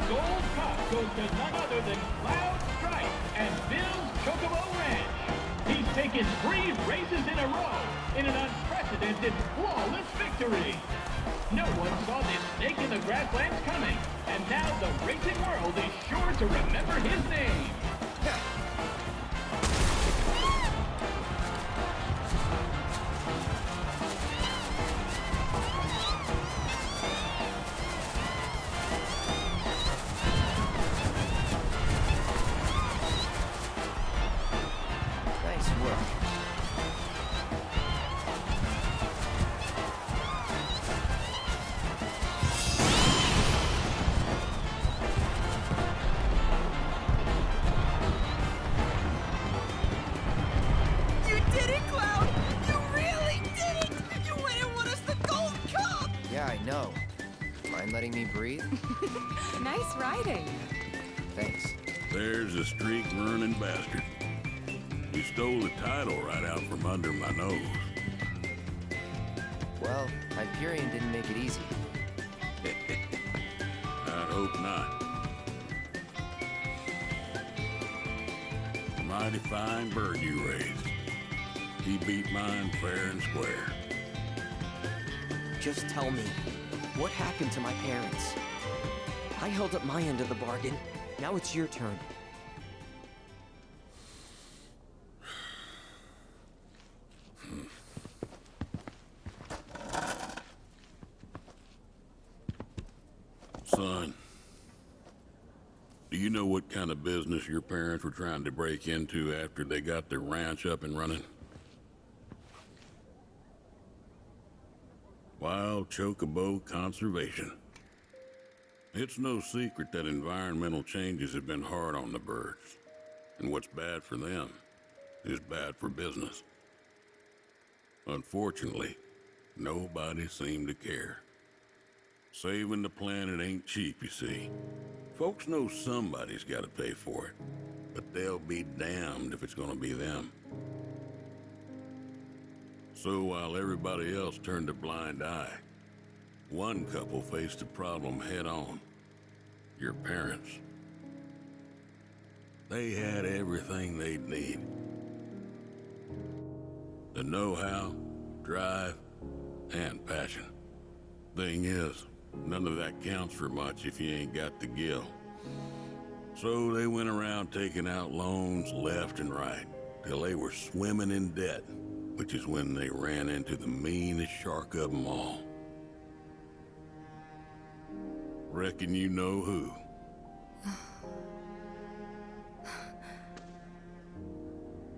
gold cup goes to none other than Cloud Stripe and Bill's Chocobo Ranch. He's taken 3 races in a row in an unprecedented, flawless victory. No one saw this snake in the grasslands coming, and now the racing world is sure to remember his name. Nice work. You did it, Cloud! You really did it! You went and won us the gold cup! Yeah, I know. Mind letting me breathe? Nice riding. Thanks. There's a streak-running bastard. He stole the title right out from under my nose. Well, Hyperion didn't make it easy. I hope not. Mighty fine bird you raised. He beat mine fair and square. Just tell me, what happened to my parents? I held up my end of the bargain. Now it's your turn. Son, do you know what kind of business your parents were trying to break into after they got their ranch up and running? Wild Chocobo Conservation. It's no secret that environmental changes have been hard on the birds, and what's bad for them is bad for business. Unfortunately, nobody seemed to care. Saving the planet ain't cheap, you see. Folks know somebody's got to pay for it, but they'll be damned if it's gonna be them. So while everybody else turned a blind eye, one couple faced the problem head on. Your parents. They had everything they'd need. The know-how, drive, and passion. Thing is, none of that counts for much if you ain't got the gill. So they went around taking out loans left and right, till they were swimming in debt, which is when they ran into the meanest shark of them all. Reckon you know who.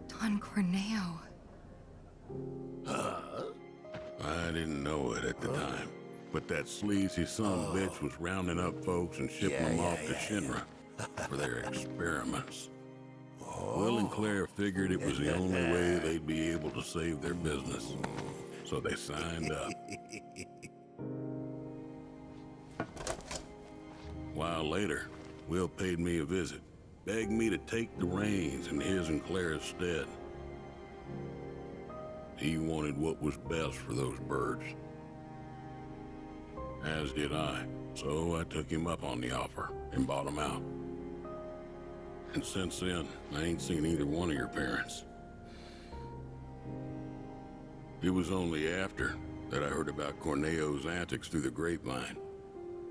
Don Corneo. I didn't know it at the time, but that sleazy son-of-a-bitch was rounding up folks and shipping them off to Shinra for their experiments. Will and Claire figured it was the only way they'd be able to save their business, so they signed up. A while later, Will paid me a visit, begged me to take the reins in his and Claire's stead. He wanted what was best for those birds. As did I, so I took him up on the offer and bought him out. And since then, I ain't seen either one of your parents. It was only after that I heard about Corneo's antics through the grapevine.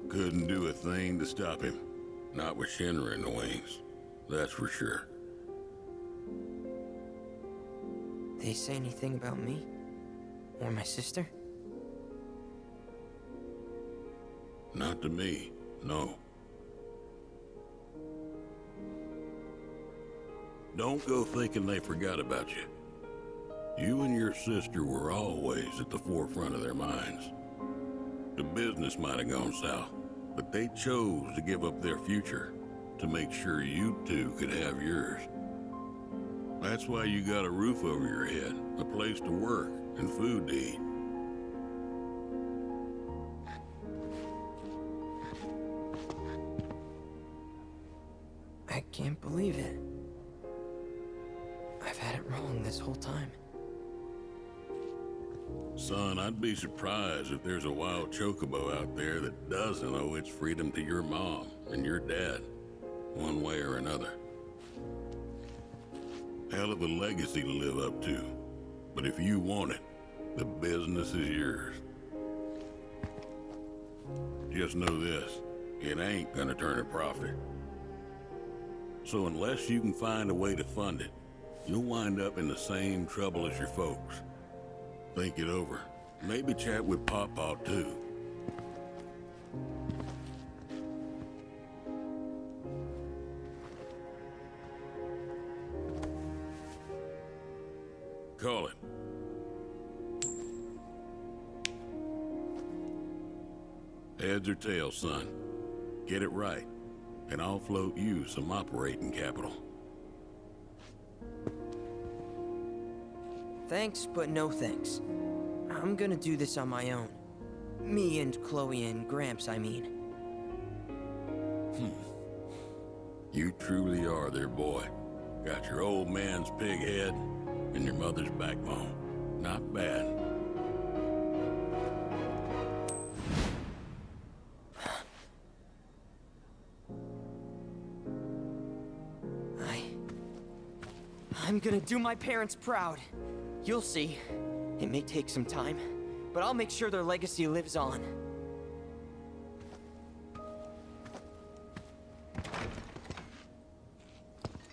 Couldn't do a thing to stop him. Not with Shinra in the wings, that's for sure. They say anything about me? Or my sister? Not to me, no. Don't go thinking they forgot about you. You and your sister were always at the forefront of their minds. The business might have gone south, but they chose to give up their future to make sure you two could have yours. That's why you got a roof over your head, a place to work, and food to eat. I can't believe it. I've had it wrong this whole time. Son, I'd be surprised if there's a wild chocobo out there that doesn't owe its freedom to your mom and your dad, one way or another. Hell of a legacy to live up to, but if you want it, the business is yours. Just know this, it ain't gonna turn a profit. So unless you can find a way to fund it, you'll wind up in the same trouble as your folks. Think it over. Maybe chat with Pawpaw too. Call it. Heads or tails, son. Get it right, and I'll float you some operating capital. Thanks, but no thanks. I'm gonna do this on my own. Me and Chloe and Gramps, I mean. You truly are their boy. Got your old man's pig head and your mother's backbone. Not bad. I'm gonna do my parents proud. You'll see. It may take some time, but I'll make sure their legacy lives on.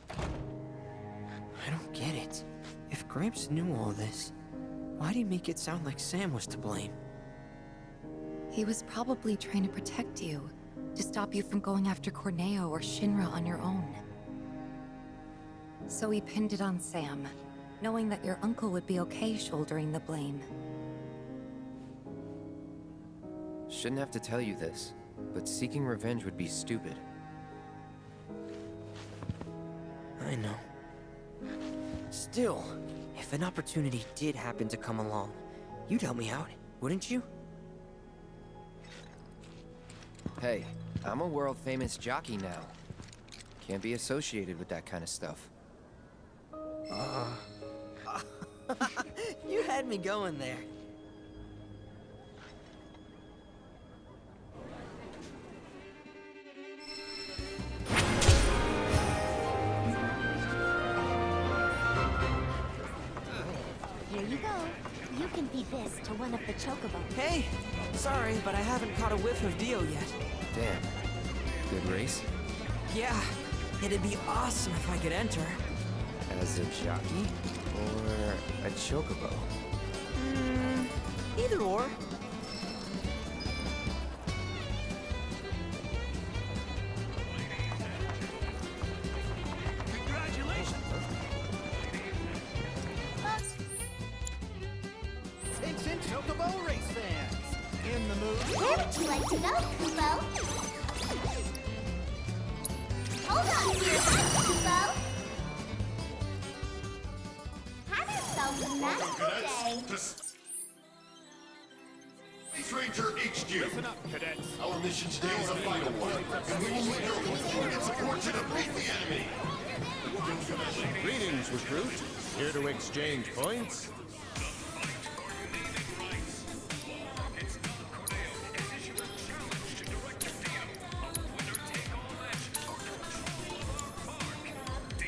I don't get it. If Gramps knew all this, why'd he make it sound like Sam was to blame? He was probably trying to protect you, to stop you from going after Corneo or Shinra on your own. So he pinned it on Sam, knowing that your uncle would be okay shouldering the blame. Shouldn't have to tell you this, but seeking revenge would be stupid. I know. Still, if an opportunity did happen to come along, you'd help me out, wouldn't you? Hey, I'm a world-famous jockey now. Can't be associated with that kind of stuff. You had me going there. Here you go. You can feed this to one of the chocobos. Hey! Sorry, but I haven't caught a whiff of Dio yet. Damn. Good race? Yeah, it'd be awesome if I could enter. As a jockey? Or a chocobo? Either or. Congratulations! Attention Chocobo race fans! In the mood? Where would you like to go, Kubo? Hold on to your hat, Kubo! Have yourselves a magical day! Space Ranger HQ. Listen up, cadets. Our mission today is a vital one, and we will need your continued support to defeat the enemy. Greetings, recruit. Here to exchange points?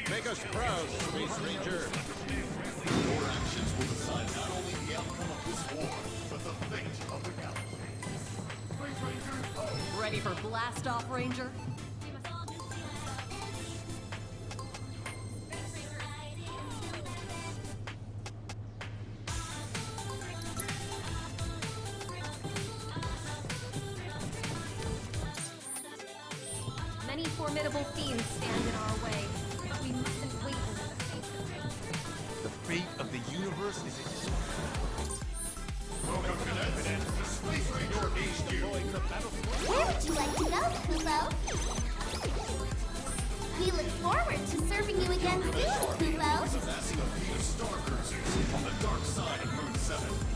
Make us proud, Space Ranger. Your actions will decide not only the outcome of this war, but the fate of the galaxy. Space Rangers, oh! Ready for blast off, Ranger? Many formidable fiends stand in our way, but we mustn't wait until the face of it. The fate of the universe is at stake. Welcome, cadets, to Space Ranger HQ. Where would you like to go, Kubo? We look forward to serving you again soon, Kubo! Amassing a fleet of star cruisers on the dark side of Moon 7.